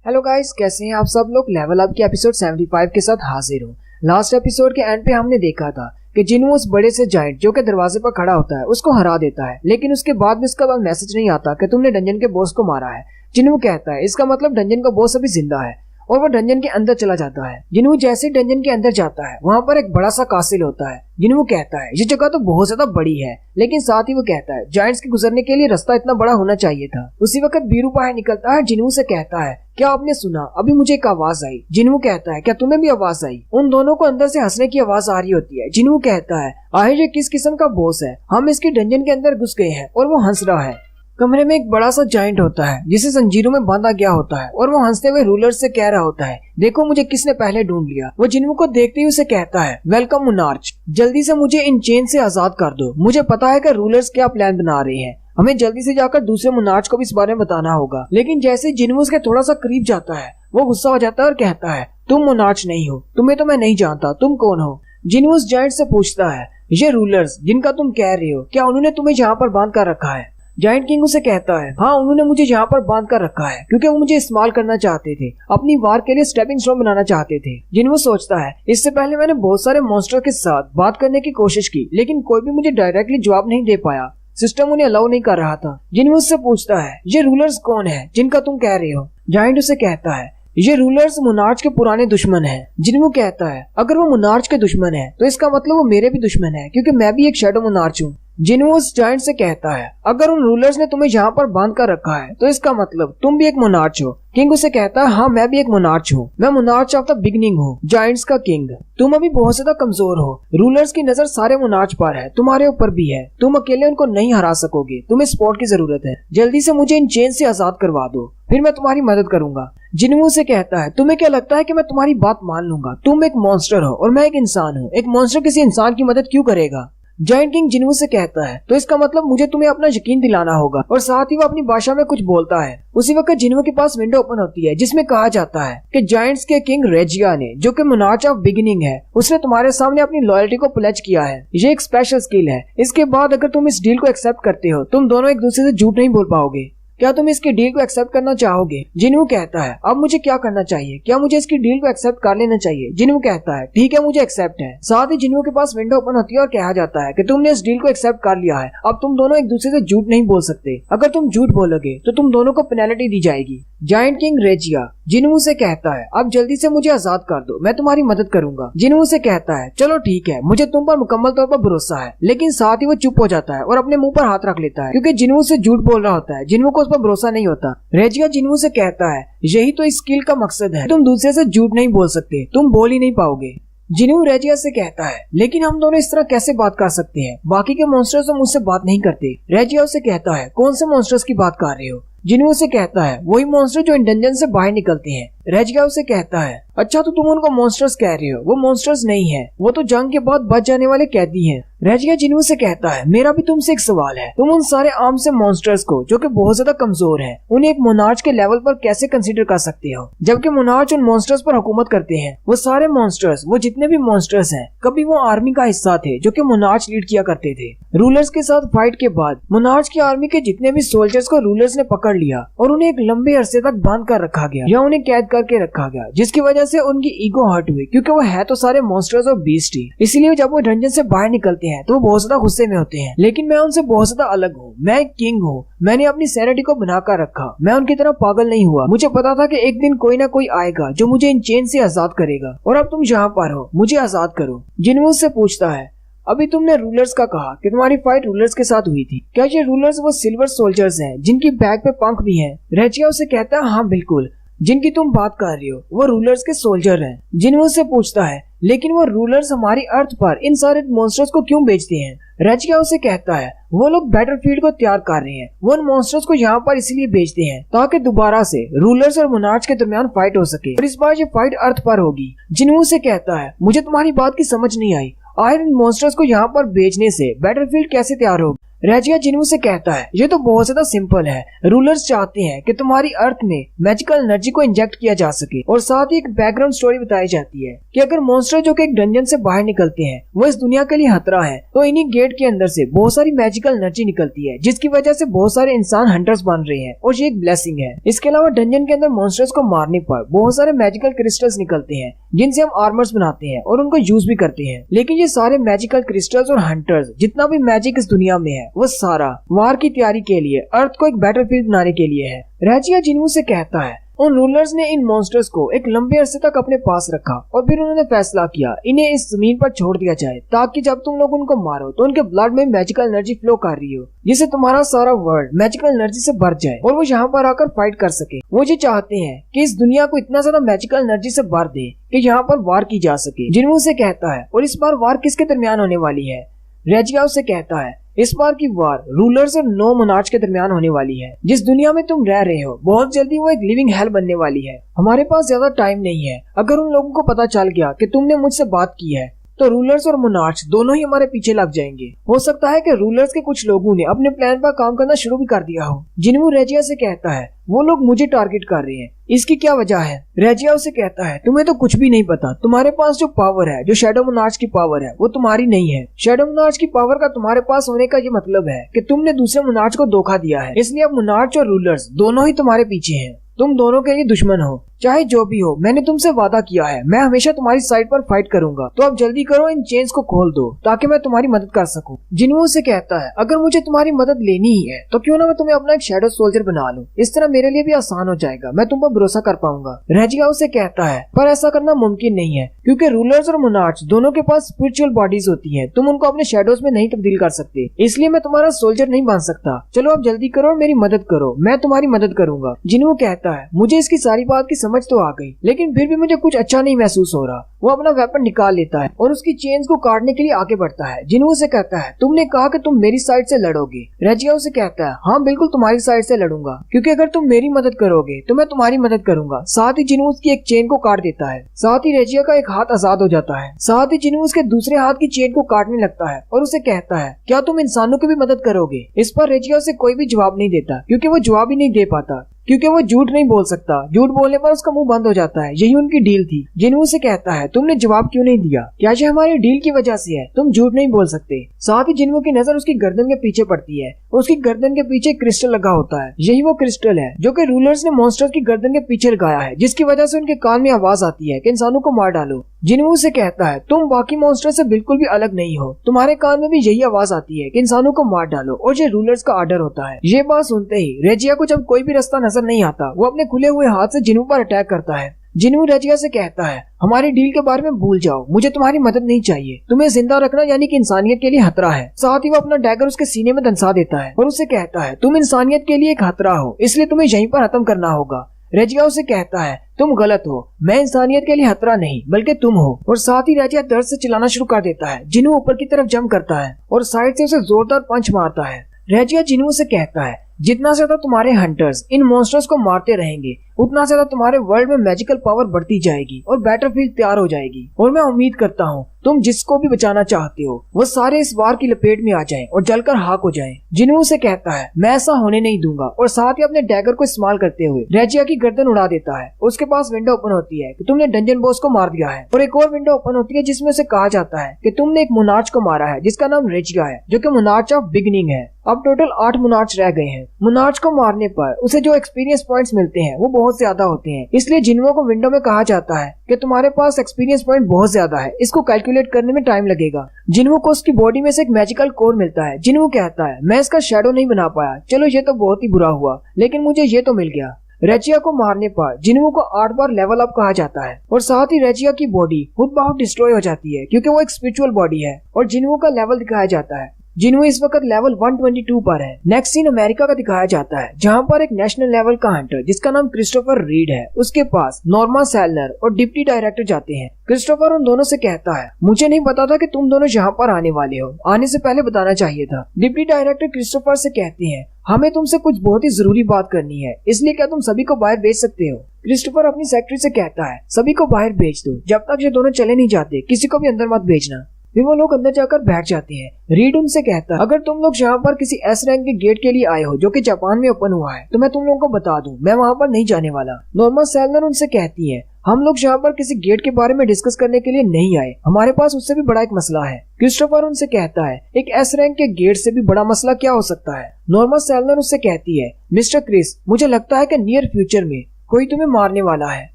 Hello guys, कैसे हैं आप सब लोग। लेवल अप के एपिसोड 75 के साथ हाजिर हूँ। लास्ट एपिसोड के एंड पे हमने देखा था कि जिन्हों उस बड़े से जाइंट जो कि दरवाजे पर खड़ा होता है उसको हरा देता है, लेकिन उसके बाद भी उसका मैसेज नहीं आता कि तुमने डंजन के बॉस को मारा है। जिन्हों कहता है इसका मतलब डंजन का बॉस अभी जिंदा है और वो डंजन के अंदर चला जाता है। जिन्हों जैसे डंजन के अंदर जाता है वहाँ पर एक बड़ा सा कासिल होता है। जिन्हों कहता है ये जगह तो बहुत ज्यादा बड़ी है, लेकिन साथ ही वो कहता है जायंट्स के गुजरने के लिए रास्ता इतना बड़ा होना चाहिए था। उसी वक्त बीरू बाहर निकलता है। जिन्हों से कहता है क्या आपने सुना, अभी मुझे एक आवाज आई। जिन्हों कहता है क्या तुम्हें भी आवाज आई। उन दोनों को अंदर से हंसने की आवाज आ रही होती है। जिन्हों कहता है आखिर ये किस किस्म का बॉस है, हम इसकी डंजन के अंदर घुस गए हैं और वो हंस रहा है। कमरे में एक बड़ा सा जाइंट होता है जिसे जंजीरों में बांधा गया होता है और वो हंसते हुए रूलर से कह रहा होता है देखो मुझे किसने पहले ढूंढ लिया। वो जिन्हों को देखते ही उसे कहता है वेलकम मुनार्च, जल्दी से मुझे इन चेन से आजाद कर दो। मुझे पता है कि रूलर्स क्या प्लान बना रहे हैं, हमें जल्दी से जाकर दूसरे मुनार्च को भी इस बारे में बताना होगा। लेकिन जैसे जिन्हों उसके थोड़ा सा करीब जाता है वो गुस्सा हो जाता है और कहता है तुम मुनार्च नहीं हो, तुम्हें तो मैं नहीं जानता, तुम कौन हो। जिन्हों उस जाइंट से पूछता है ये रूलर्स जिनका तुम कह रहे हो क्या उन्होंने तुम्हें यहाँ पर बांध कर रखा है। जाइंट किंग उसे कहता है हाँ उन्होंने मुझे यहाँ पर बांध कर रखा है क्योंकि वो मुझे इस्तेमाल करना चाहते थे, अपनी वार के लिए स्टेपिंग स्टोन बनाना चाहते थे। जिन्हों सोचता है इससे पहले मैंने बहुत सारे मॉन्स्टर के साथ बात करने की कोशिश की लेकिन कोई भी मुझे डायरेक्टली जवाब नहीं दे पाया, सिस्टम उन्हें अलाउ नहीं कर रहा था। जिन्हों उससे पूछता है ये रूलर्स कौन है जिनका तुम कह रहे हो। जाइंट उसे कहता है ये रूलर्स मुनार्च के पुराने दुश्मन हैं। जिन्हों कहता है अगर वो मुनार्च के दुश्मन है तो इसका मतलब वो मेरे भी दुश्मन है क्योंकि मैं भी एक शैडो मुनार्च हूँ। जिन्हों उस जाइंट से कहता है अगर उन रूलर्स ने तुम्हें यहाँ पर बांध कर रखा है तो इसका मतलब तुम भी एक मोनार्च हो। किंग उसे कहता है हाँ मैं भी एक मोनार्च हूँ, मैं मोनार्च ऑफ द बिगनिंग हूँ, जाइंट्स का किंग। तुम अभी बहुत ज्यादा कमजोर हो, रूलर्स की नजर सारे मोनार्च पर है, तुम्हारे ऊपर भी है, तुम अकेले उनको नहीं हरा सकोगे, तुम्हें सपोर्ट की जरूरत है, जल्दी से मुझे इन चेन से आजाद करवा दो फिर मैं तुम्हारी मदद करूंगा। जिन्हों से कहता है तुम्हें क्या लगता है कि मैं तुम्हारी बात मान लूंगा, तुम एक मॉन्स्टर हो और मैं एक इंसान हूँ, एक मॉन्स्टर किसी इंसान की मदद क्यों करेगा। जाइंट किंग जिन्हों से कहता है तो इसका मतलब मुझे तुम्हें अपना यकीन दिलाना होगा और साथ ही वो अपनी भाषा में कुछ बोलता है। उसी वक्त जिन्हों के पास विंडो ओपन होती है जिसमें कहा जाता है कि जाइंट्स के किंग रेजिया ने जो कि मोनार्च ऑफ बिगिनिंग है उसने तुम्हारे सामने अपनी लॉयल्टी को प्लेज किया है। ये एक स्पेशल स्किल है, इसके बाद अगर तुम इस डील को एक्सेप्ट करते हो तुम दोनों एक दूसरे से झूठ नहीं बोल पाओगे। क्या तुम इसकी डील को एक्सेप्ट करना चाहोगे। जिन्हों कहता है अब मुझे क्या करना चाहिए, क्या मुझे इसकी डील को एक्सेप्ट कर लेना चाहिए। जिन्हों कहता है ठीक है मुझे एक्सेप्ट है। साथ ही जिन्हों के पास विंडो ओपन होती है और कहा जाता है कि तुमने इस डील को एक्सेप्ट कर लिया है, अब तुम दोनों एक दूसरे से झूठ नहीं बोल सकते, अगर तुम झूठ बोलोगे तो तुम दोनों को पेनल्टी दी जाएगी। जाइंट किंग रेजिया जिन्हों से कहता है अब जल्दी से मुझे आजाद कर दो, मैं तुम्हारी मदद करूंगा। जिन्हों से कहता है चलो ठीक है, मुझे तुम पर मुकम्मल तौर पर भरोसा है, लेकिन साथ ही वो चुप हो जाता है और अपने मुंह पर हाथ रख लेता है क्योंकि जिन्हों से झूठ बोल रहा होता है, जिन्हों को उस पर भरोसा नहीं होता। रेजिया जिन्हों से कहता है यही तो इस स्किल का मकसद है, तुम दूसरे से झूठ नहीं बोल सकते, तुम बोल ही नहीं पाओगे। जिन्हों रेजिया से कहता है लेकिन हम दोनों इस तरह कैसे बात कर सकते हैं, बाकी के मॉन्स्टर्स तो मुझसे बात नहीं करते। रेजिया उसे कहता है कौन से मॉन्स्टर्स की बात कर रहे हो। जिन्हों से कहता है वही मॉन्स्टर जो इन डंजन से बाहर निकलते हैं। रेजिया उसे कहता है अच्छा तो तुम उनको मॉन्स्टर्स कह रहे हो, वो मॉन्स्टर्स नहीं है, वो तो जंग के बाद बच जाने वाले कैदी हैं। रेजिया जिन्हों से कहता है मेरा भी तुमसे एक सवाल है, तुम उन सारे आम से मॉन्स्टर्स को जो कि बहुत ज्यादा कमजोर हैं उन्हें एक मोनार्च के लेवल पर कैसे कंसीडर कर सकते हो, जबकि मोनार्च उन मॉन्स्टर्स पर हुकूमत करते हैं। वो सारे मॉन्स्टर्स, वो जितने भी मॉन्स्टर्स हैं, कभी वो आर्मी का हिस्सा थे जो कि मोनार्च लीड किया करते थे। रूलर्स के साथ फाइट के बाद मोनार्च की आर्मी के जितने भी सोल्जर्स को रूलर्स ने पकड़ लिया और उन्हें एक लंबे अरसे तक बांध कर रखा गया या उन्हें कैद करके रखा गया, जिसकी वजह से उनकी ईगो हर्ट हुई क्योंकि वो है तो सारे मॉन्स्टर्स और बीस्ट ही। इसलिए जब वो डंजन से बाहर निकलते हैं तो वो बहुत ज्यादा गुस्से में होते हैं, लेकिन मैं उनसे बहुत ज्यादा अलग हूँ, मैं एक किंग हूँ, मैंने अपनी सैनिटी को बनाकर रखा, मैं उनकी तरह पागल नहीं हुआ। मुझे पता था कि एक दिन कोई ना कोई आएगा जो मुझे इन चेन से आजाद करेगा और अब तुम यहाँ पर हो, मुझे आजाद करो। जिन्हों से पूछता है अभी तुमने रूलर्स का कहा कि तुम्हारी फाइट रूलर्स के साथ हुई थी, क्या ये रूलर्स वो सिल्वर सोल्जर्स हैं जिनकी बैक पे पंख भी हैं। रेजिया उसे कहता है हाँ बिल्कुल, जिनकी तुम बात कर रही हो वो रूलर्स के सोल्जर हैं। जिन्हों से पूछता है लेकिन वो रूलर्स हमारी अर्थ पर इन सारे मॉन्स्टर्स को क्यों बेचते हैं। रेजिया उसे कहता है वो लोग बैटलफील्ड को तैयार कर रहे हैं, वो उन मॉन्स्टर्स को यहाँ पर इसलिए बेचते हैं ताकि दोबारा से रूलर्स और मोनार्च के दरमियान फाइट हो सके और इस बार ये फाइट अर्थ पर होगी। जिन्हों से कहता है मुझे तुम्हारी बात की समझ नहीं आई, आखिर इन मॉन्स्टर्स को यहाँ पर बेचने से बैटलफील्ड कैसे तैयार होगी। रेजिया जिन्हू से कहता है ये तो बहुत ज्यादा सिंपल है। रूलर्स चाहते हैं कि तुम्हारी अर्थ में मैजिकल एनर्जी को इंजेक्ट किया जा सके और साथ ही एक बैकग्राउंड स्टोरी बताई जाती है कि अगर मॉन्स्टर जो कि एक डंजन से बाहर निकलते हैं वो इस दुनिया के लिए खतरा है, तो इन्हीं गेट के अंदर से बहुत सारी मैजिकल एनर्जी निकलती है जिसकी वजह से बहुत सारे इंसान हंटर्स बन रहे हैं और ये एक ब्लेसिंग है। इसके अलावा डंजन के अंदर मॉन्स्टर्स को मारने पर बहुत सारे मैजिकल क्रिस्टल्स निकलते हैं जिनसे हम आर्मर्स बनाते हैं और उनको यूज भी करते हैं। लेकिन ये सारे मैजिकल क्रिस्टल्स और हंटर्स जितना भी मैजिक इस दुनिया में है वो सारा वार की तैयारी के लिए, अर्थ को एक बैटलफील्ड बनाने के लिए है। रेजिया जिन्हू से कहता है उन रूलर्स ने इन मॉन्स्टर्स को एक लंबे अरसे तक अपने पास रखा और फिर उन्होंने फैसला किया इन्हें इस जमीन पर छोड़ दिया जाए ताकि जब तुम लोग उनको मारो तो उनके ब्लड में मैजिकल एनर्जी फ्लो कर रही हो जिससे तुम्हारा सारा वर्ल्ड मैजिकल एनर्जी से भर जाए और वो यहाँ पर आकर फाइट कर सके। वो ये चाहते हैं कि इस दुनिया को इतना ज्यादा मैजिकल एनर्जी से भर दे कि यहाँ पर वार की जा सके। जिन्हू से कहता है और इस बार वार किसके दरमियान होने वाली है? रेजिया से कहता है इस बार की वार रूलर्स और 9 मोनार्च के दरमियान होने वाली है। जिस दुनिया में तुम रह रहे हो बहुत जल्दी वो एक लिविंग हेल बनने वाली है। हमारे पास ज्यादा टाइम नहीं है। अगर उन लोगों को पता चल गया कि तुमने मुझसे बात की है तो रूलर्स और मोनार्च दोनों ही हमारे पीछे लग जाएंगे। हो सकता है कि रूलर्स के कुछ लोगों ने अपने प्लान पर काम करना शुरू भी कर दिया हो। जिन्हू रेजिया से कहता है वो लोग मुझे टारगेट कर रहे हैं, इसकी क्या वजह है? रेजिया उसे कहता है तुम्हें तो कुछ भी नहीं पता। तुम्हारे पास जो पावर है, जो शैडो मोनार्च की पावर है, वो तुम्हारी नहीं है। शैडो मोनार्च की पावर का तुम्हारे पास होने का ये मतलब है कि तुमने दूसरे मोनार्च को धोखा दिया है, इसलिए अब मोनार्च और रूलर्स दोनों ही तुम्हारे पीछे हैं। तुम दोनों के लिए दुश्मन हो। चाहे जो भी हो, मैंने तुमसे वादा किया है मैं हमेशा तुम्हारी साइड पर फाइट करूंगा। तो अब जल्दी करो, इन चेन्स को खोल दो ताकि मैं तुम्हारी मदद कर सकूं। जिन्हू से कहता है अगर मुझे तुम्हारी मदद लेनी ही है तो क्यों ना मैं तुम्हें अपना एक शैडो सोल्जर बना लूं। इस तरह मेरे लिए भी आसान हो जाएगा, मैं तुम पर भरोसा कर पाऊंगा। रेजिया उसे कहता है पर ऐसा करना मुमकिन नहीं है क्योंकि रूलर्स और मोनार्च दोनों के पास स्पिरिचुअल बॉडीज होती है। तुम उनको अपने शैडोज में नहीं तब्दील कर सकते, इसलिए मैं तुम्हारा सोल्जर नहीं बन सकता। चलो अब जल्दी करो और मेरी मदद करो, मैं तुम्हारी मदद करूंगा। जिन्हू कहता है मुझे इसकी सारी बात की समझ तो आ गई, लेकिन फिर भी मुझे कुछ अच्छा नहीं महसूस हो रहा। वो अपना वेपन निकाल लेता है और उसकी चेन्स को काटने के लिए आगे बढ़ता है। जिन्हू से कहता है तुमने कहा कि तुम मेरी साइड से लड़ोगे। रेजिया उसे कहता है हाँ बिल्कुल तुम्हारी साइड से लड़ूंगा, क्योंकि अगर तुम मेरी मदद करोगे तो मैं तुम्हारी मदद करूंगा। साथ ही जिन्हू उसकी एक चेन को काट देता है। साथ ही रेजिया का एक हाथ आजाद हो जाता है। साथ ही जिन्हू उसके दूसरे हाथ की चेन को काटने लगता है और उसे कहता है क्या तुम इंसानों की भी मदद करोगे? इस पर रेजिया उसे कोई भी जवाब नहीं देता क्योंकि वो जवाब ही नहीं दे पाता, क्योंकि वो झूठ नहीं बोल सकता। झूठ बोलने पर उसका मुंह बंद हो जाता है। यही उनकी डील थी। जिन्हू से कहता है तुमने जवाब क्यों नहीं दिया? क्या ये हमारी डील की वजह से है? तुम झूठ नहीं बोल सकते। साथ ही जिन्हू की नजर उसकी गर्दन के पीछे पड़ती है। उसकी गर्दन के पीछे क्रिस्टल लगा होता है। यही वो क्रिस्टल है जो कि रूलर्स ने मॉन्स्टर्स की गर्दन के पीछे लगाया है, जिसकी वजह से उनके कान में आवाज आती है कि इंसानों को मार डालो। जिन्हू से कहता है तुम बाकी मॉन्स्टर से बिल्कुल भी अलग नहीं हो, तुम्हारे कान में भी यही आवाज आती है कि इंसानों को मार डालो और ये रूलर्स का ऑर्डर होता है। ये बात सुनते ही रेजिया को जब कोई भी रास्ता नजर नहीं आता वो अपने खुले हुए हाथ से जिन्हू पर अटैक करता है। जिन्हू रेजिया से कहता है हमारी डील के बारे में भूल जाओ, मुझे तुम्हारी मदद नहीं चाहिए। तुम्हें जिंदा रखना यानी कि इंसानियत के लिए खतरा है। साथ ही वो अपना डैगर उसके सीने में दंसा देता है और उसे कहता है तुम इंसानियत के लिए खतरा हो, इसलिए तुम्हें यहीं पर खत्म करना होगा। रेजिया उसे कहता है तुम गलत हो, मैं इंसानियत के लिए खतरा नहीं बल्कि तुम हो। और साथ ही रेजिया दर्द से चिल्लाना शुरू कर देता है। जिन्हू ऊपर की तरफ जंप करता है और साइड से उसे जोरदार पंच मारता है। रेजिया जिन्हू से कहता है जितना ज्यादा तुम्हारे हंटर्स इन मॉन्स्टर्स को मारते रहेंगे उतना ज्यादा तुम्हारे वर्ल्ड में मैजिकल पावर बढ़ती जाएगी और बैटलफील्ड तैयार हो जाएगी। और मैं उम्मीद करता हूँ तुम जिसको भी बचाना चाहते हो वो सारे इस वार की लपेट में आ जाएं और जलकर खाक हो जाएं। जिन्हू से कहता है मैं ऐसा होने नहीं दूंगा और साथ ही अपने डैगर को इस्तेमाल करते हुए रेजिया की गर्दन उड़ा देता है। उसके पास विंडो ओपन होती है कि तुमने डंजन बॉस को मार दिया है और एक और विंडो ओपन होती है जिसमें उसे कहा जाता है कि तुमने एक मोनार्च को मारा है जिसका नाम रेजिया है, जो कि मोनार्च ऑफ बिगिनिंग है। अब टोटल 8 मोनार्च रह गए हैं। मोनार्च को मारने पर उसे जो एक्सपीरियंस पॉइंट्स मिलते हैं वो बहुत ज्यादा होते हैं, इसलिए जिन्हों को विंडो में कहा जाता है कि तुम्हारे पास एक्सपीरियंस पॉइंट बहुत ज्यादा है, इसको कैलकुलेट करने में टाइम लगेगा। जिन्हों को उसकी बॉडी में से एक मैजिकल कोर मिलता है। जिन्हों कहता है मैं इसका शैडो नहीं बना पाया, चलो ये तो बहुत ही बुरा हुआ, लेकिन मुझे ये तो मिल गया। रेजिया को मारने पर जिन्हू को 8 बार लेवल अप कहा जाता है और साथ ही रेजिया की बॉडी खुद बहुत डिस्ट्रॉय हो जाती है क्योंकि वो एक स्पिरिचुअल बॉडी है। और जिन्हू का लेवल दिखाया जाता है। जिन्हू इस वक्त लेवल 122 पर है। नेक्स्ट सीन अमेरिका का दिखाया जाता है जहाँ पर एक नेशनल लेवल का हंटर जिसका नाम क्रिस्टोफर रीड है उसके पास नॉर्मा सेलनर और डिप्टी डायरेक्टर जाते हैं। क्रिस्टोफर उन दोनों से कहता है मुझे नहीं पता था कि तुम दोनों यहाँ पर आने वाले हो, आने से पहले बताना चाहिए था। डिप्टी डायरेक्टर क्रिस्टोफर से कहते हैं हमें तुमसे कुछ बहुत ही जरूरी बात करनी है, इसलिए क्या तुम सभी को बाहर भेज सकते हो? क्रिस्टोफर अपनी सेक्रेटरी से कहता है सभी को बाहर भेज दो, जब तक ये दोनों चले नहीं जाते किसी को भी अंदर मत भेजना। फिर वो लोग अंदर जाकर बैठ जाते हैं। रीड उनसे कहता है, अगर तुम लोग यहाँ पर किसी एस रैंक के गेट के लिए आए हो जो कि जापान में ओपन हुआ है तो मैं तुम लोगों को बता दूं, मैं वहाँ पर नहीं जाने वाला। नॉर्मा सेलनर उनसे कहती है, हम लोग यहाँ पर किसी गेट के बारे में डिस्कस करने के लिए नहीं आए, हमारे पास उससे भी बड़ा एक मसला है। क्रिस्टोफर उनसे कहता है, एक एस रैंक के गेट से भी बड़ा मसला क्या हो सकता है। नॉर्मा सेलनर उससे कहती है, मिस्टर क्रिस, मुझे लगता है कि नियर फ्यूचर में कोई तुम्हें मारने वाला है।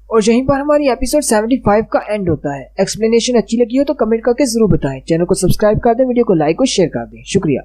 और यहीं पर हमारी एपिसोड 75 का एंड होता है। एक्सप्लेनेशन अच्छी लगी हो तो कमेंट करके जरूर बताएं। चैनल को सब्सक्राइब कर दें, वीडियो को लाइक और शेयर कर दें। शुक्रिया।